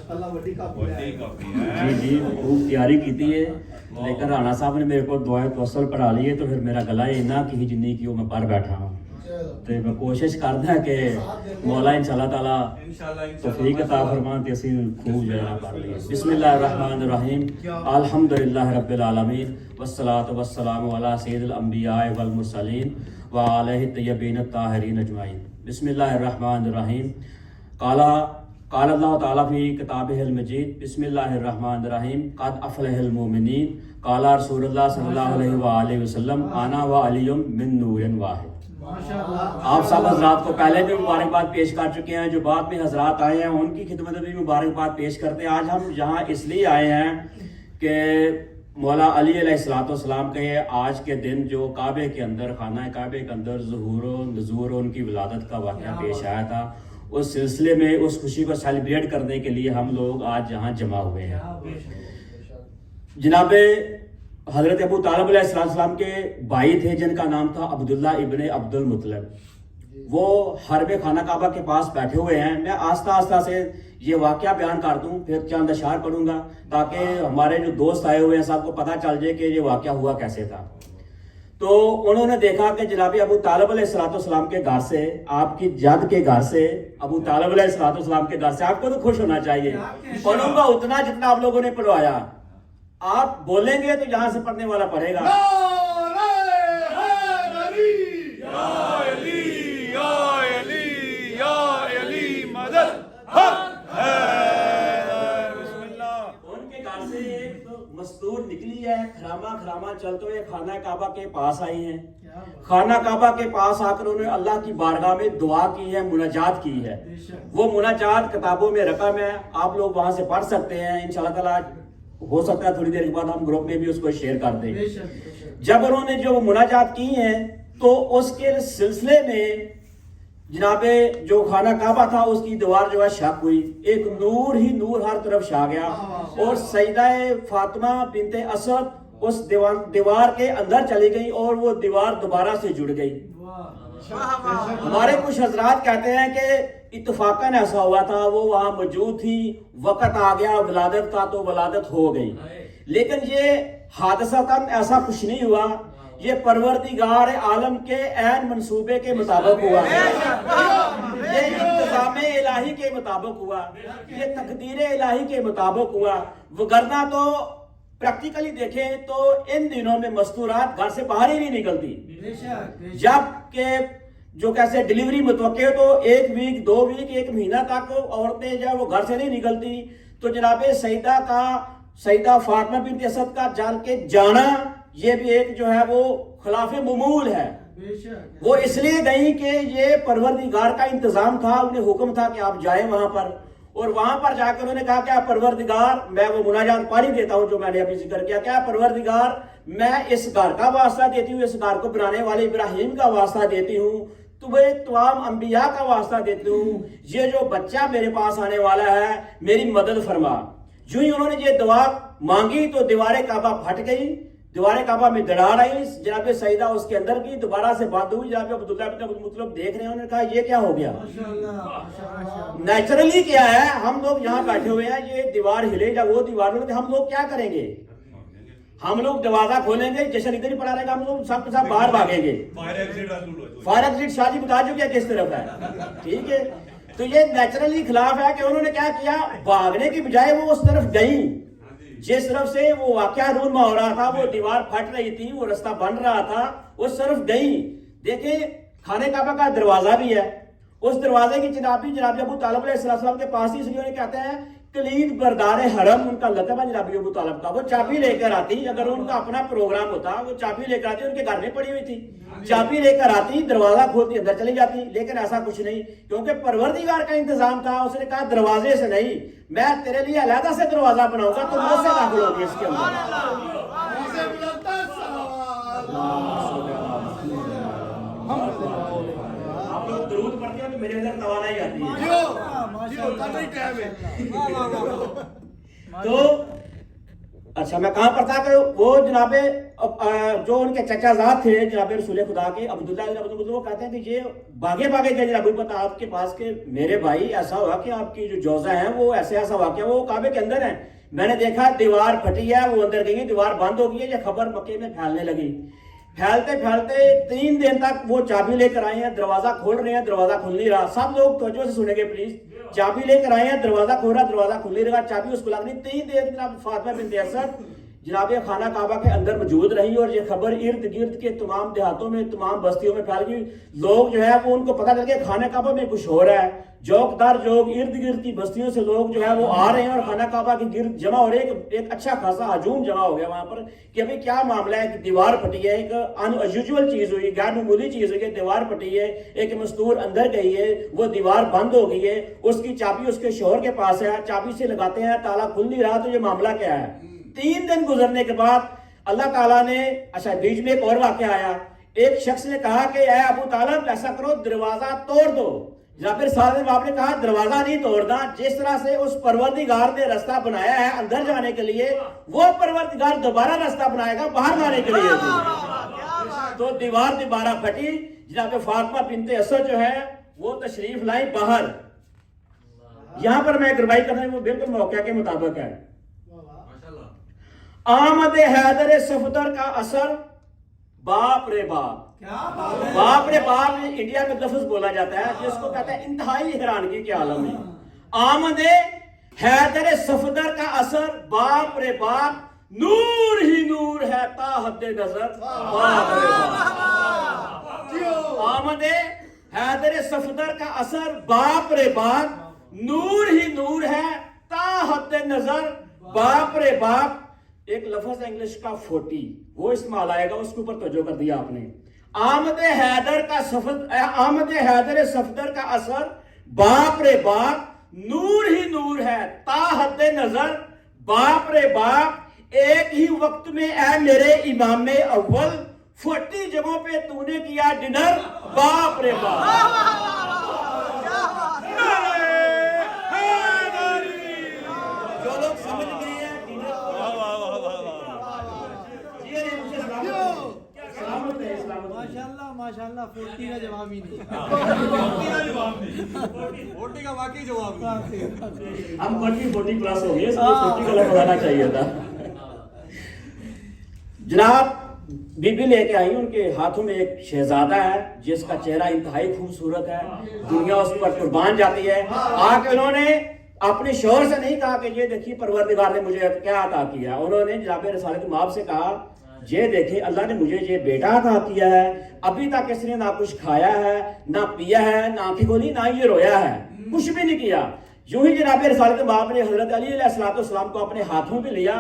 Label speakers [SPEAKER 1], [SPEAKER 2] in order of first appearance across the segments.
[SPEAKER 1] جی جی خوب تیاری کی ہے، لیکن رانا صاحب نے میرے کو دعائے توسل پڑھا لی ہے تو پھر میرا گلا اینا کی جنی کی میں پر بیٹھا ہوں، تو میں کوشش کرتا ہے کہ مولا انشاءاللہ تعالی توفیق عطا فرمان تے اسی خوب جو ہے پڑھ لیے۔ بسم اللہ الرحمن الرحیم، الحمدللہ رب العالمین، والصلاة والسلام علی سید الانبیاء والمرسلین وعلیہ الطیبین الطاہرین اجمعین۔ بسم اللہ الرحمن الرحیم، قال اللہ تعالیٰ فی کتابہ المجید، بسم اللہ الرحمن الرحیم، قد افلح المؤمنین، قال رسول اللہ صلی اللہ علیہ وآلہ وسلم، انا و علی من نور واحد۔ آپ سب حضرات کو پہلے بھی مبارکباد پیش کر چکے ہیں، جو بعد میں حضرات آئے ہیں ان کی خدمت میں بھی مبارکباد پیش کرتے ہیں۔ آج ہم یہاں اس لیے آئے ہیں کہ مولا علی علیہ السلام کے آج کے دن جو کعبے کے اندر، خانہ کعبے کے اندر ظہور و نزور و ان کی ولادت کا واقعہ پیش آیا تھا، اس سلسلے میں اس خوشی کو سیلیبریٹ کرنے کے لیے ہم لوگ آج یہاں جمع ہوئے ہیں۔ جناب حضرت ابو طالب علیہ السلام کے بھائی تھے جن کا نام تھا عبداللہ ابن عبد المطلب، وہ حرب خانہ کعبہ کے پاس بیٹھے ہوئے ہیں۔ میں آہستہ آہستہ سے یہ واقعہ بیان کر دوں، پھر چند اشعار پڑھوں گا تاکہ ہمارے جو دوست آئے ہوئے ہیں سب کو پتہ چل جائے کہ یہ واقعہ ہوا کیسے تھا۔ تو انہوں نے دیکھا کہ جناب ابو طالب علیہ السلام کے گھر سے، آپ کی جد کے گھر سے، ابو طالب علیہ السلام کے گھر سے، آپ کو تو خوش ہونا چاہیے، پڑھوں گا اتنا جتنا آپ لوگوں نے پڑھوایا، آپ بولیں گے تو یہاں سے پڑھنے والا پڑھے گا۔ مستور نکلی ہے، خراما چلتے ہوئے خانہ کعبہ کے پاس آئی ہیں۔ خانہ کعبہ کے پاس آ کر انہوں نے اللہ کی بارگاہ میں دعا کی ہے، مناجات کی ہے۔ وہ مناجات کتابوں میں رقم ہے، آپ لوگ وہاں سے پڑھ سکتے ہیں، انشاءاللہ تعالی ہو سکتا ہے تھوڑی دیر کے بعد ہم گروپ میں بھی اس کو شیئر کر دیں۔ جب انہوں نے جو مناجات کی ہیں تو اس کے سلسلے میں جناب جو خانہ کعبہ تھا اس کی دیوار جو ہے شک ہوئی، ایک نور ہی نور ہر طرف چھا گیا، اور سیدہ فاطمہ بنت اسد اس دیوار کے اندر چلی گئی اور وہ دیوار دوبارہ سے جڑ گئی۔ ہمارے کچھ حضرات کہتے ہیں کہ اتفاقاً ایسا ہوا تھا، وہ وہاں موجود تھی، وقت آ گیا ولادت کا تو ولادت ہو گئی، لیکن یہ حادثتاً ایسا کچھ نہیں ہوا، یہ پروردگار عالم کے عین منصوبے کے مطابق ہوا، یہ انتظام الہی کے مطابق ہوا، یہ تقدیر الہی کے مطابق ہوا، وگرنہ تو پریکٹیکلی دیکھیں تو ان دنوں میں مستورات گھر سے باہر ہی نہیں نکلتی، جب کہ جو کیسے ڈیلیوری متوقع تو ایک ویک، 2 ویک، 1 مہینہ تک عورتیں جو وہ گھر سے نہیں نکلتی، تو جناب سیدہ فاطمہ بنت اسد کا جان کے جانا یہ بھی ایک جو ہے وہ خلاف معمول ہے۔ وہ اس لیے گئی کہ یہ پروردگار کا انتظام تھا، انہیں حکم تھا کہ آپ جائیں وہاں پر، اور وہاں پر جا کر انہوں نے کہا کہ پروردگار، میں وہ مناجات پڑھ ہی دیتا ہوں جو میں نے ابھی ذکر کیا، کہ پروردگار میں اس گھر کا واسطہ دیتی ہوں، اس گھر کو بنانے والے ابراہیم کا واسطہ دیتی ہوں، تمہیں تمام انبیاء کا واسطہ دیتی ہوں، یہ جو بچہ میرے پاس آنے والا ہے میری مدد فرما۔ جو ہی انہوں نے یہ دعا مانگی تو دیوار کعبہ پھٹ گئی، دیوار کعبہ میں دراڑ آئی، جناب سیدہ اس کے اندر کی دوبارہ سے بند ہوئی، جناب عبداللہ بن عبد المطلب دیکھ رہے ہیں، انہوں نے کہا یہ کیا ہو گیا؟ نیچرلی کیا ہے، ہم لوگ یہاں بیٹھے ہوئے ہیں، یہ دیوار ہلے جا وہ دیوار ہلے، ہم لوگ کیا کریں گے؟ ہم لوگ دروازہ کھولیں گے، جشن ادھر ہی پڑا رہے گا، ہم لوگ سب کے ساتھ باہر بھاگیں گے۔ فائر ایگزٹ شاہ جی بتا چکے کس طرف ہے، ٹھیک ہے؟ تو یہ نیچرلی خلاف ہے کہ انہوں نے کیا کیا، بھاگنے کی بجائے وہ اس طرف گئیں جس طرف سے وہ واقعہ رونما ہو رہا تھا، وہ دیوار پھٹ رہی تھی، وہ رستہ بن رہا تھا، اس طرف گئیں۔ دیکھیں خانہ کعبہ کا دروازہ بھی ہے، اس دروازے کی جناب ابو طالب علیہ السلام کے پاس ہی، اس لیے انہیں کہتے ہیں کلید بردار حرم، ان کا لقب ہے جناب ابو طالب کا۔ وہ چابی لے کر آتی، اگر ان کا اپنا پروگرام ہوتا وہ چابی لے کر آتی، ان کے گھر میں پڑی ہوئی تھی، چابی لے کر آتی، دروازہ کھولتی اندر چلی جاتی، لیکن ایسا کچھ نہیں، کیونکہ پروردگار کا انتظام تھا۔ اس نے کہا دروازے سے نہیں، میں تیرے لیے علیحدہ سے دروازہ بناؤں گا، تو مجھ سے داخل ہوگی اس کے اندر۔ آپ لوگ درود پڑھتے ہیں تو میرے اندر توانائی آتی ہے۔ تو اچھا میں کہاں پر تھا کہ وہ جناب جو ان کے چچا زاد تھے جناب رسول خدا کے عبداللہ بن عبد المطلب، وہ کہتے ہیں کہ یہ بھاگے گئے جناب پتہ آپ کے پاس کہ میرے بھائی ایسا ہوا کہ آپ کی جو جوزہ ہیں وہ ایسا واقعہ وہ کعبے کے اندر ہیں، میں نے دیکھا دیوار پھٹی ہے، وہ اندر گئی، دیوار بند ہو گئی ہے، یہ خبر مکے میں پھیلنے لگی، پھیلتے 3 دن تک وہ چابی لے کر آئے ہیں، دروازہ کھول رہے ہیں، دروازہ کھل نہیں رہا. سب لوگ توجہ سے سنیں گے پلیز. چابی لے کر آئے ہیں، دروازہ کھول رہا، دروازہ کھل نہیں رہا، چابی اس کو لگ نہیں. 3 دن جناب فاطمہ بنت اسد جناب خانہ کعبہ کے اندر موجود رہی اور یہ خبر ارد گرد کے تمام دیہاتوں میں، تمام بستیوں میں پھیل گئی. لوگ جو ہے وہ ان کو پتہ چل گیا خانہ کعبہ میں کچھ ہو رہا ہے. جوک در جوک ارد گرد کی بستیوں سے لوگ جو ہے وہ آ رہے ہیں اور خانہ کعبہ کے گرد جمع ہو رہے ہیں. ایک اچھا خاصا ہجوم جمع ہو گیا وہاں پر کہ ابھی کیا معاملہ ہے کہ دیوار پھٹی ہے، ایک انیوزول چیز ہوئی، غیر معمولی چیز ہوئی، دیوار پھٹی ہے، ایک مستور اندر گئی ہے، وہ دیوار بند ہو گئی ہے، اس کی چابی اس کے شوہر کے پاس ہے، چابی سے لگاتے ہیں، تالا کھل نہیں رہا، تو یہ معاملہ کیا ہے. 3 دن گزرنے کے بعد اللہ تعالیٰ نے بیچ میں ایک اور واقعہ آیا. ایک شخص نے کہا کہ اے ابو طالب ایسا کرو دروازہ توڑ دو. جناب سارے باپ نے کہا دروازہ نہیں توڑنا، جس طرح سے اس پروردگار نے راستہ بنایا ہے اندر جانے کے لیے، وہ پروردگار دوبارہ راستہ بنائے گا باہر جانے کے لیے. تو دیوار دوبارہ پھٹی. جناب فاطمہ بنت اسد جو ہے وہ تشریف لائی باہر. یہاں پر میں ایک روایت کرتا ہوں وہ بالکل موقع کے مطابق ہے. آمد حیدر صفدر کا اثر باپ رے باپ. باپ رے باپ انڈیا میں لفظ بولا جاتا ہے جس کو کہتے ہیں انتہائی حیرانگی کے عالم میں. آمد حیدر صفدر کا اثر باپ رے باپ، نور ہی نور ہے تا حد نظر باپ رے باپ. آمد حیدر صفدر کا اثر باپ رے باپ، نور ہی نور ہے تا حد نظر باپ رے باپ. ایک لفظ ہے انگلش کا 40 وہ استعمال آئے گا، اس کے اوپر توجہ کر دیا آپ نے. آمد حیدر صفدر کا اثر باپ رے باپ، نور ہی نور ہے تا حد نظر باپ رے باپ. ایک ہی وقت میں اے میرے امام اول 40 جگہوں پہ تو نے کیا ڈنر باپ رے باپ. جو لوگ سمجھ گئے ہیں
[SPEAKER 2] ماشاءاللہ 40 کا جواب ہی نہیں. 40 کا واقعی جواب نہیں.
[SPEAKER 1] ہم 40 پلس ہو گئے، 40 کا لفظ آنا چاہیے تھا. جناب بی بی لے کے آئی، ان کے ہاتھوں میں ایک شہزادہ ہے جس کا چہرہ انتہائی خوبصورت ہے، دنیا اس پر قربان جاتی ہے. آ کے انہوں نے اپنے شوہر سے نہیں کہا کہ یہ دیکھیے پروردگار نے مجھے کیا عطا کیا. انہوں نے جناب رسالت مآب سے کہا یہ دیکھیں اللہ نے مجھے یہ بیٹا عطا کیا ہے، ابھی تک اس نے نہ کچھ کھایا ہے، نہ پیا ہے، نہ آنکھیں کھولی، نہ یہ رویا ہے، کچھ بھی نہیں کیا. یوں ہی جناب رسالت مآب نے حضرت علی علیہ السلام کو اپنے ہاتھوں پہ لیا.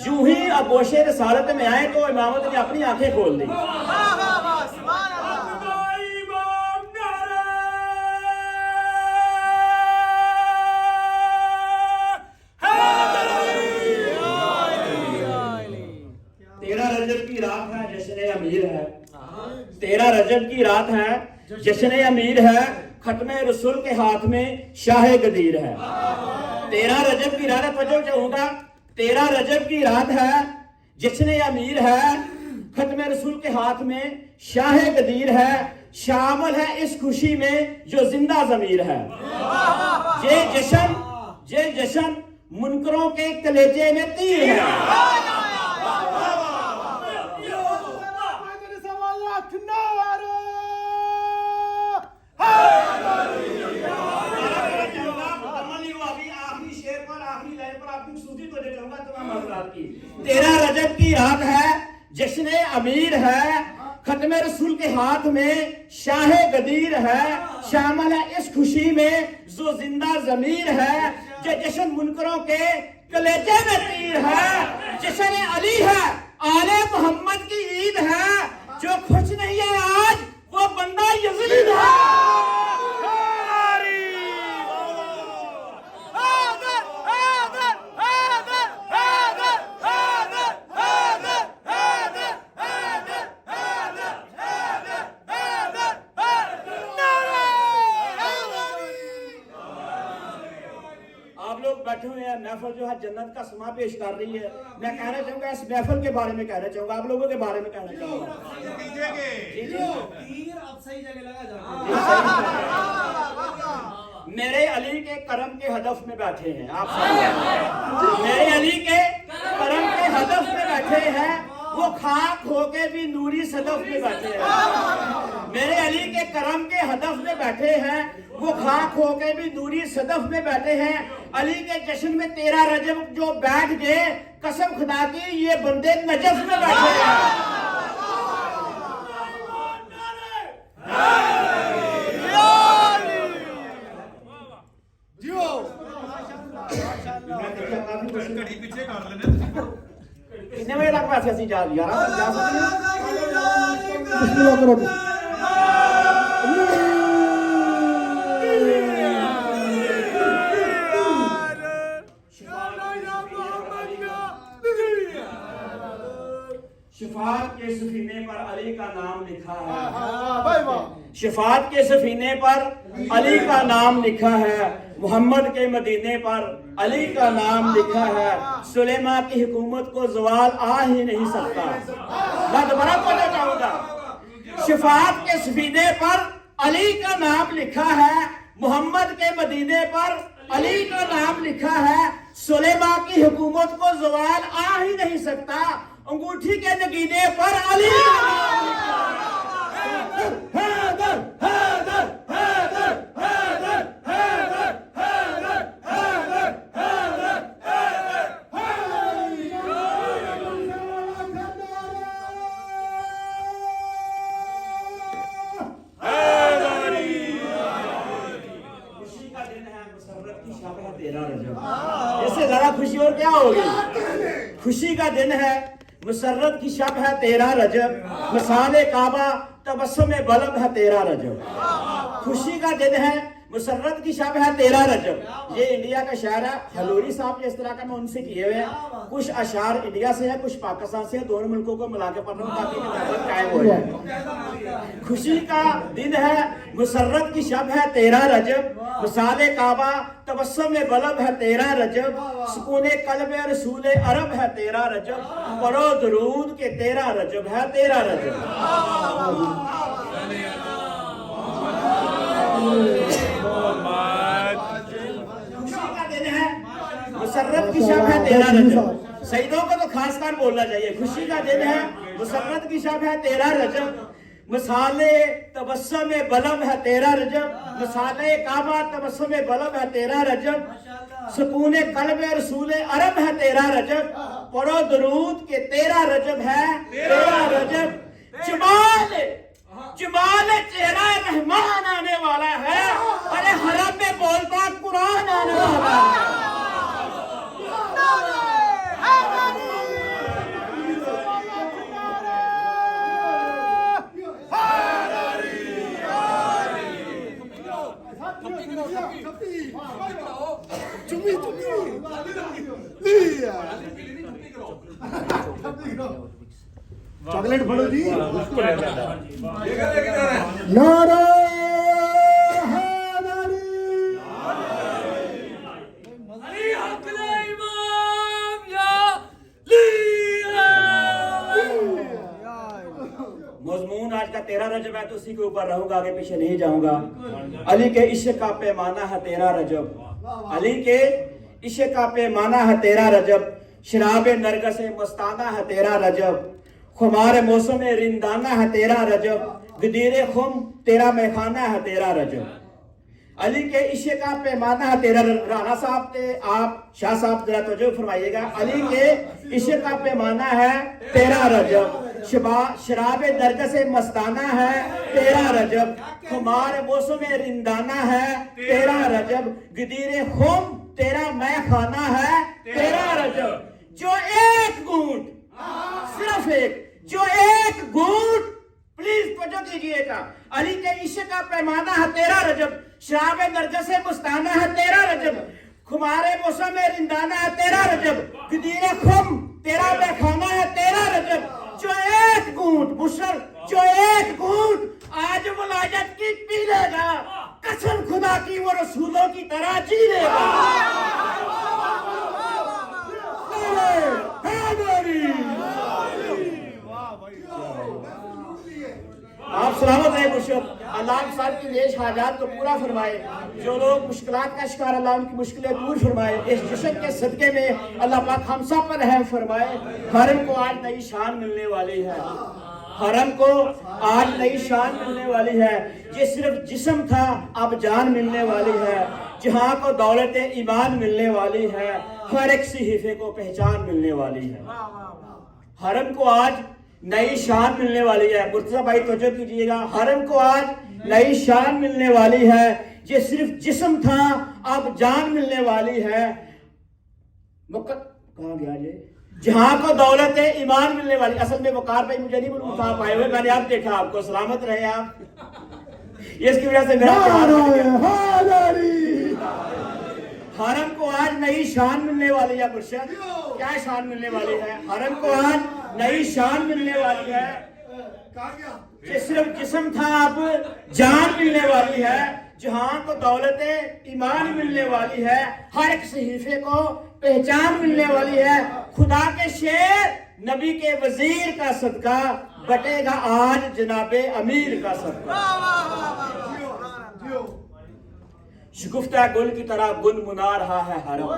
[SPEAKER 1] یوں ہی ابوش رسالت میں آئے تو امامت نے اپنی آنکھیں کھول دی. تیرہ رجب کی رات ہے، جشن امیر ہے، ختم رسول کے ہاتھ میں شاہ گدیر ہے. 13 رجب کی رات ہے، توجہ چاہوں گا. 13 رجب کی رات ہے، جشن امیر ہے، ختم رسول کے ہاتھ میں شاہ گدیر ہے. شامل ہے اس خوشی میں جو زندہ ضمیر ہے. یہ جشن منکروں کے کلیجے میں تیر ہے. تیرہ رجب کی رات ہے، جشن امیر ہے، ختم رسول کے ہاتھ میں شاہ گدیر ہے. شامل ہے اس خوشی میں جو زندہ ضمیر ہے. یہ جشن منکروں کے کلیجے میں تیر ہے. جشن علی ہے، آل محمد کی عید ہے. جو خوش نہیں ہے آج وہ بندہ یزید ہے. ہوئے ہیں, محفل جو ہے جنت کا سما پیش کر رہی ہے. میں کہنا چاہوں گا اس محفل کے بارے میں کہنا چاہوں گا, آپ لوگوں کے بارے میں کہنا چاہوں گا.
[SPEAKER 2] اب صحیح جگہ لگا جا.
[SPEAKER 1] میرے علی کے کرم کے ہدف میں بیٹھے ہیں آپ سب. میرے علی کے کرم کے ہدف میں بیٹھے ہیں, وہ خاک ہو کے بھی نوری صدف میں بیٹھے ہیں. میرے علی کے کرم کے ہدف میں بیٹھے ہیں, وہ خاک ہو کے بھی نوری صدف میں بیٹھے ہیں. علی کے جشن میں 13 رجب جو بیٹھ گئے, قسم خدا کی یہ بندے نجف میں بیٹھے ہیں. کتنے بجے تک ویسے اسی جا لیا شفاعت کے سفینے پر علی کا نام لکھا ہے. شفاعت کے سفینے پر علی کا نام لکھا ہے. محمد کے مدینے پر علی کا نام لکھا ہے. سلیمان کی حکومت کو زوال آ ہی نہیں سکتا. میں دوبارہ پڑھنا چاہوں گا. شفاعت کے سفینے پر علی کا نام لکھا ہے. محمد کے مدینے پر علی کا نام لکھا ہے. سلیمان کی حکومت کو زوال آ ہی نہیں سکتا. انگوٹھی کے نگینے پر علی کا نام لکھا ہے. حیدر حیدر حیدر حیدر حیدر حیدر حیدر حیدر خوشی کا دن ہے, مسرت کی شب ہے 13 رجب. اس سے زیادہ خوشی اور کیا ہوگی. خوشی کا دن ہے, مسرت کی شب ہے 13 رجب. مثال کعبہ تبسم بلب ہے 13 رجب. خوشی کا دن ہے, مسرت کی شب ہے 13 رجب. یہ انڈیا کا شاعر ہے حلوری صاحب نے اس طرح کا میں ان سے کیے ہوئے ہیں. کچھ اشعار انڈیا سے ہیں, کچھ پاکستان سے ہیں. دونوں ملکوں کو ملا کے پڑھ رہا ہوں تاکہ کتابت قائم ہو جائے. خوشی کا دن ہے, مسرت کی شب ہے 13 رجب. مثال کعبہ تبسم بلب ہے 13 رجب. سکون قلب رسول عرب ہے 13 رجب. پڑھو درود کے 13 رجب ہے 13 رجب. خوشی کا دن ہے, مسرت کی شب ہے 13 رجب. سیدوں کو تو خاص کر بولنا چاہیے. خوشی کا دن ہے, مسرت کی شب ہے 13 رجب. مثال تبسم بلب ہے 13 رجب. مثال کعبہ تبسم بلب ہے 13 رجب. سکون قلب رسول عرب ہے 13 رجب. پڑھو درود کے 13 رجب ہے 13 رجب. جمال چہرہ رحمان آنے والا ہے. ارے حرم میں بولتا قرآن آنے والا ہے.
[SPEAKER 3] چاکلیٹ پڑھو جی. نعرہ
[SPEAKER 1] مضمون آج کا 13 رجب ہے تو اسی کے اوپر رہوں گا, آگے پیچھے نہیں جاؤں گا. علی کے عشق کا پیمانہ ہے 13 رجب. علی کے عشق کا پیمانہ ہے 13 رجب. شراب نرگس مستانہ ہے 13 رجب. خمار موسم رندانہ ہے 13 رجب. گدیر خم تیرا میخانہ ہے 13 رجب. علی کے عشق کا پیمانہ ہے 13 رجب. رانا صاحب تھے, آپ شاہ صاحب ذرا توجہ فرمائیے گا. علی کے عشق کا پیمانہ ہے 13 رجب. شراب نرگس مستانہ ہے 13 رجب. خمار موسم رندانہ ہے 13 رجب. گدیر خم تیرا میخانہ ہے 13 رجب. جو ایک گھونٹ, صرف ایک, جو ایک گھونٹ, پلیز توجہ کیجئے گا. علی کے عشق کا پیمانہ ہے 13 رجب. شراب نرگس مستانہ ہے 13 رجب. خمار موسم رندانہ ہے 13 رجب. گدیر خم تیرا میخانہ ہے 13 رجب. جو ایک گھونٹ بشر, جو ایک گھونٹ آج ولایت کی پی لے گا, قسم خدا کی وہ رسولوں کی طرح جی لے گا. صاحب کی نیش حاجات کو پورا فرمائے. جو لوگ مشکلات کا شکار اللہ ان کی مشکلیں دور فرمائے. اس جشن کے صدقے میں اللہ پاک ہم سب پر رحم فرمائے. حرم کو آج نئی شان ملنے والی ہے. حرم کو آج نئی شان ملنے والی ہے. یہ صرف جسم تھا اب جان ملنے والی ہے. جہاں کو دولت ایمان ملنے والی ہے. ہر ایک صحیفے کو پہچان ملنے والی ہے. حرم کو آج نئی شان ملنے والی ہے. مرتضی بھائی توجہ کیجئے گا. حرم کو آج نئی شان ملنے والی ہے. یہ صرف جسم تھا اب جان ملنے والی ہے. کہاں گیا یہ؟ جہاں کو دولت ایمان ملنے والی. اصل میں وقار بھائی مجھے نہیں بلوں تھا پائے ہوئے. میں نے آپ دیکھا آپ کو. سلامت رہے آپ. یہ اس کی وجہ سے میرا حرم کو آج نئی شان ملنے والی ہے. مرشد کیا شان ملنے والی ہے؟ حرم کو آج نئی شان ملنے والی ہے. یہ صرف جسم تھا اب جان ملنے والی ہے. جہاں کو دولت ایمان ملنے والی ہے. ہر ایک صحیفے کو پہچان ملنے والی ہے. خدا کے شیر نبی کے وزیر کا صدقہ بٹے گا آج جناب امیر کا صدقہ. شگفتہ گل کی طرح گنگنا رہا ہے حرم.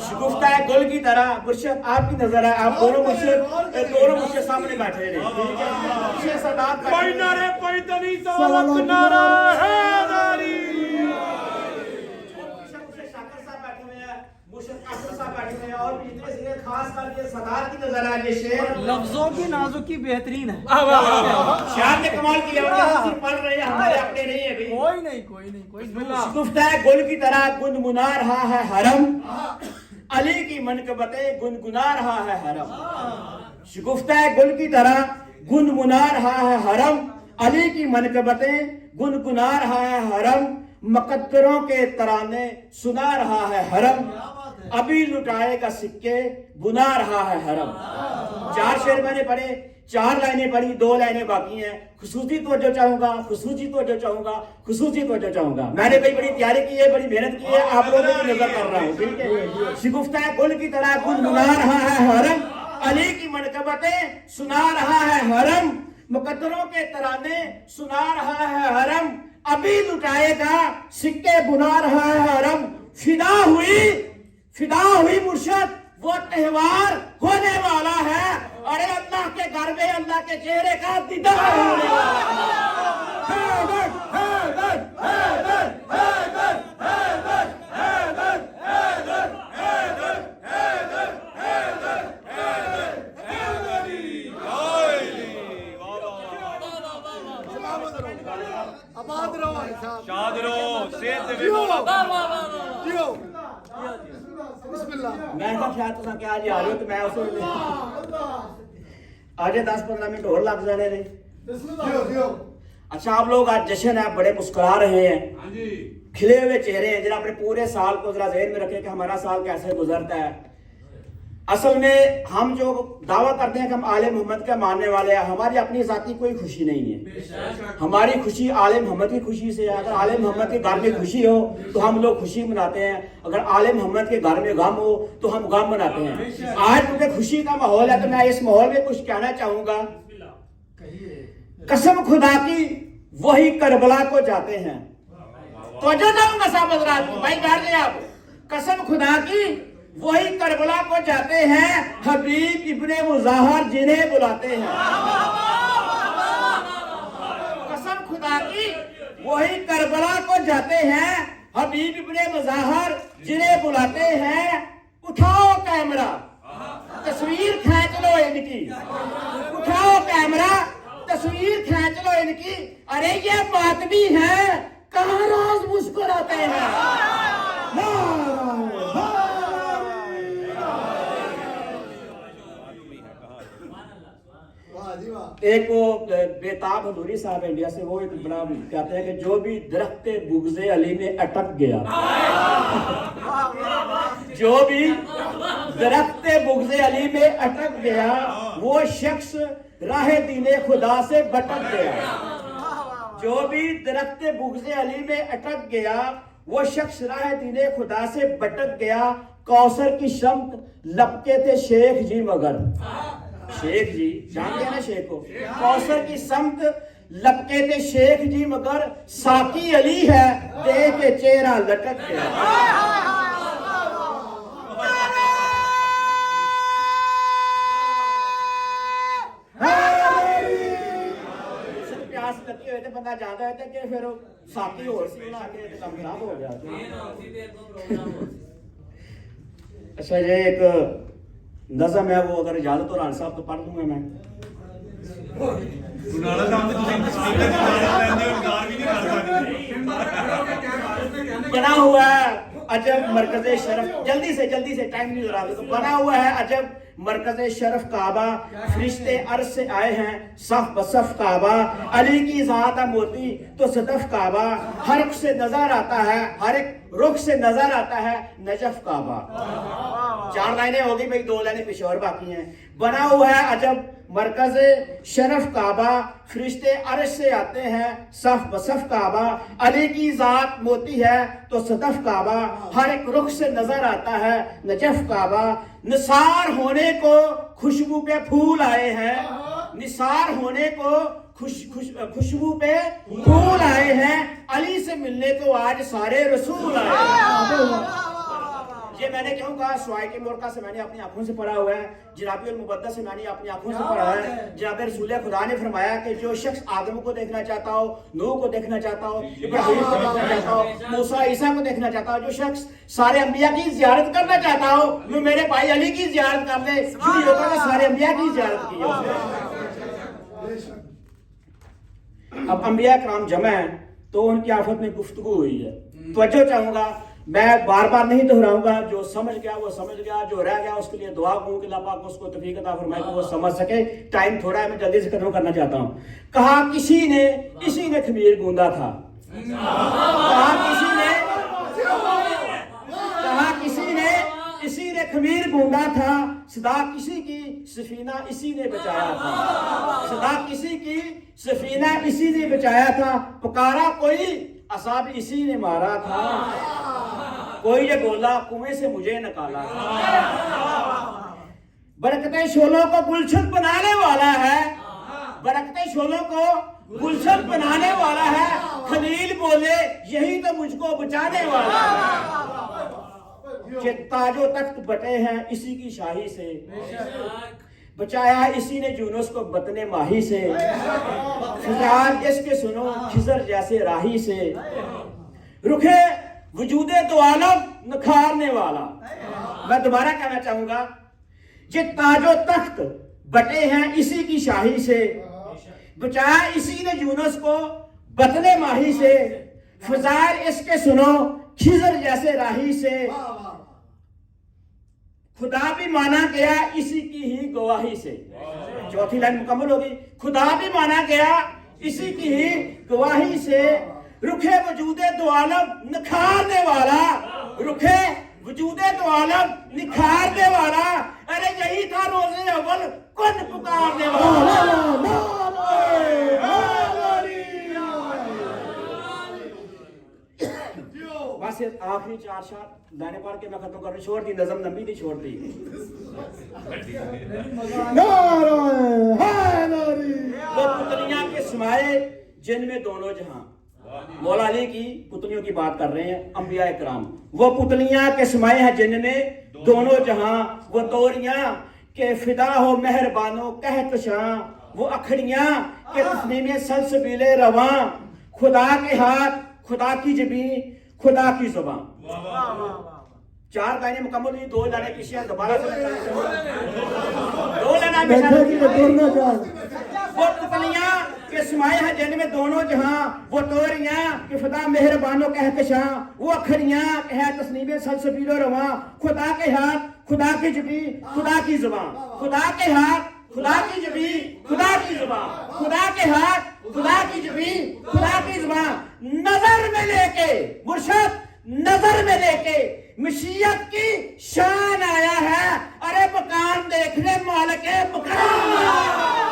[SPEAKER 1] شگفتہ گل کی طرح. مرشد آپ کی نظر ہے. آپ دونوں مرشد سامنے بیٹھے رہے.
[SPEAKER 2] کوئی نعرے پیدنی تو نعرہ حیدری.
[SPEAKER 1] اور بھی اتنے سے خاص کر کے صدارت کی نظر ہے. یہ شعر
[SPEAKER 2] لفظوں کی نازکی بہترین ہے.
[SPEAKER 1] شاعر نے کمال کیا. اور پڑھ رہے ہیں ہمارے اپنے نہیں ہے.
[SPEAKER 2] کوئی نہیں.
[SPEAKER 1] شگفتہ گل کی طرح گنگنا رہا ہے حرم. علی کی منقبتیں گنگنا رہا ہے حرم. شگفتہ گل کی طرح گنگنا رہا ہے حرم. علی کی منقبتیں گنگنا رہا ہے حرم. مقدروں کے ترانے سنا رہا ہے حرم. ابھی لٹائے گا سکے بنا رہا ہے حرم. 4 شعر میں نے پڑھے. 4 لائنیں پڑھی. 2 لائنیں باقی ہیں. خصوصی توجہ چاہوں گا. میں نے بڑی تیاری کی ہے. بڑی محنت کی ہے. آپ لوگوں کی نظر کر رہا ہوں. ٹھیک ہے. شگفتہ گل کی طرح گنگنا رہا ہے حرم. علی کی منقبتیں سنا رہا ہے حرم. مقدروں کے ترانے سنا رہا ہے حرم. ابھی لٹائے گا سکے بنا رہا ہے حرم. فدا ہوئی مرشد وہ تہوار ہونے والا ہے. ارے اللہ کے گھر میں اللہ کے چہرے کا دیدار ہونے والا
[SPEAKER 2] شاد رہو.
[SPEAKER 1] میں کہا خیال تو کیا آج آ رہے ہو تو میں اسے آج 10-15 منٹ اور لگ جانے رہے. اچھا آپ لوگ آج جشن ہے. بڑے مسکرا رہے ہیں. کھلے ہوئے چہرے ہیں. ذرا اپنے پورے سال کو ذرا ذہن میں رکھیں کہ ہمارا سال کیسے گزرتا ہے. اصل میں ہم جو دعویٰ کرتے ہیں کہ ہم آل محمد کے ماننے والے ہیں, ہماری اپنی ذاتی کوئی خوشی نہیں ہے. ہماری خوشی آل محمد کی خوشی سے ہے. اگر آل محمد کے گھر میں خوشی ہو تو ہم لوگ خوشی مناتے ہیں. اگر آل محمد کے گھر میں غم ہو تو ہم غم مناتے ہیں. آج کیونکہ خوشی کا ماحول ہے تو میں اس ماحول میں کچھ کہنا چاہوں گا. قسم خدا کی وہی کربلا کو جاتے ہیں. توجہ دوں گا صاحب حضرات کو. بھائی بیٹھ جائیں آپ. قسم خدا کی وہی کربلا کو جاتے ہیں. حبیب ابن مظاہر جنہیں بلاتے ہیں. قسم خدا کی وہی کربلا کو جاتے ہیں. حبیب ابن مظاہر جنہیں بلاتے ہیں. اٹھاؤ کیمرہ تصویر کھینچ لو ان کی. اٹھاؤ کیمرہ تصویر کھینچ لو ان کی. ارے یہ ماتمی ہے کہاں روز مسکراتے ہیں. ایک وہ بیتاب حضوری صاحب انڈیا سے وہ ایک بڑا کہتے ہیں کہ جو بھی درخت بغض علی میں اٹک گیا, جو بھی درخت بغض علی میں اٹک گیا وہ شخص راہ دین خدا سے بھٹک گیا. جو بھی درخت بغض علی میں اٹک گیا وہ شخص راہ دین خدا سے بھٹک گیا. کوثر کی شمت لپکے تھے شیخ جی مگر. شیخ جی جانتے ہیں نا شیخ کو. کوثر کی سمت لپکے تے شیخ جی مگر ساقی علی ہے دیکھ کے چہرہ لٹک گیا پیاس لگی ہوئے تھے بندہ جانا ہے کہ پھر ساقی اور سی بنا کے کام خراب ہو گیا اچھا یہ ایک نظم ہے وہ اگر اجازت ہو ران صاحب تو پڑھ دوں گا میں بنا ہوا ہے عجب مرکز شرف جلدی سے ٹائم نہیں ہو رہا بنا ہوا ہے عجب مرکز شرف کعبہ فرشتے عرش سے آئے ہیں صف بصف کعبہ علی کی ذات موتی تو صدف کعبہ ہر رخ سے نظر آتا ہے ہر ایک رخ سے نظر آتا ہے نجف کعبہ 4 لائنیں ہوگی بھائی 2 لائنیں پیچھے اور باقی ہیں بنا ہوا ہے عجب مرکز شرف کعبہ فرشتے عرش سے آتے ہیں صف بصف کعبہ علی کی ذات موتی ہے تو صدف کعبہ ہر ایک رخ سے نظر آتا ہے نجف کعبہ نثار ہونے کو خوشبو پہ پھول آئے ہیں نثار ہونے کو خوشبو پہ پھول آئے ہیں علی سے ملنے کو آج سارے رسول آئے ہیں یہ میں نے کیوں کہا سوائے کے مورکہ سے میں نے اپنی آنکھوں سے پڑھا ہوا ہے جناب المبدہ سے میں نے اپنی آنکھوں سے پڑھا ہے جناب رسول خدا نے فرمایا کہ جو شخص آدم کو دیکھنا چاہتا ہو نوح کو دیکھنا چاہتا ہو ابراہیم کو دیکھنا چاہتا ہو موسیٰ عیسیٰ کو دیکھنا چاہتا ہو جو شخص سارے انبیاء کی زیارت کرنا چاہتا ہو وہ میرے بھائی علی کی زیارت کر لے جو یہ ہوگا کہ سارے انبیاء کی زیارت کی ہے اب انبیاء کرام جمع ہیں تو ان کی آفت میں گفتگو ہوئی ہے توجہ چاہوں گا میں بار بار نہیں دہراؤں گا جو سمجھ گیا وہ سمجھ گیا جو رہ گیا اس کے لیے دعا کروں کہ اللہ پاک اس کو توفیق عطا فرمائے کہ وہ سمجھ سکے ٹائم تھوڑا ہے میں جلدی سے ختم کرنا چاہتا ہوں کہا کسی نے خمیر گوندا تھا کسی نے خمیر گوندا تھا صدا کسی کی سفینہ اسی نے بچایا تھا صدا کسی کی سفینہ اسی نے بچایا تھا پکارا کوئی عذاب اسی نے مارا تھا کوئی یہ بولا کنویں سے مجھے نکالا برکتیں شولوں کو گلشن بنانے والا ہے برکتیں شولوں کو گلشن بنانے والا ہے خلیل بولے یہی تو مجھ کو بچانے والا ہے کہ تاج و تخت بٹے ہیں اسی کی شاہی سے بچایا اسی نے یونس کو بطن ماہی سے فضار اس کے سنو خضر جیسے راہی سے رکھے وجود دو عالم نکھارنے والا میں دوبارہ کہنا چاہوں گا یہ تاج و تخت بٹے ہیں اسی کی شاہی سے بچایا اسی نے یونس کو بطن ماہی سے فضار اس کے سنو خضر جیسے راہی سے خدا بھی مانا گیا اسی کی ہی گواہی سے چوتھی لائن مکمل ہوگی خدا بھی مانا گیا اسی کی ہی گواہی سے رکھے وجود دو عالم نکھارنے والا رکھے وجود دو عالم نکھارنے والا ارے یہی تھا روز اول کن پکارنے والا بس آخری 4 شاٹ لائنیں پڑھ کے میں ختم کر رہا ہوں چھوڑ دی نظم لمبی تھی چھوڑ دی وہ پتلیاں کے سمائے جن میں دونوں جہاں مولا علی کی پتلیوں کی بات کر رہے ہیں انبیاء کرام وہ پتلیاں کے سمائے ہیں جن میں دونوں جہاں وہ توریاں کہ فدا ہو مہربانوں کہکشاں وہ اکھڑیاں کہ تسنیم سلسبیل رواں خدا کے ہاتھ خدا کی جبین خدا کی زبان 4 لائنیں مکمل ہوئی 2 لائنیں پیچھے ہیں دوبارہ سے 2 لائنیں پیچھے وہ پتلیاں کہ سمائے ہیں جن میں دونوں جہاں وہ توریاں کہ خدا مہربانوں کہکشاں وہ اکھڑیاں کہ ہے تسنیم سلسبیل رواں خدا کے ہاتھ خدا کی جبین خدا کی زبان خدا کے ہاتھ خدا کی جبین خدا کی زبان خدا کے ہاتھ خدا کی جبین خدا کی زبان نظر میں لے کے مرشد نظر میں لے کے مشیت کی شان آیا ہے ارے مکان دیکھنے مالک مکان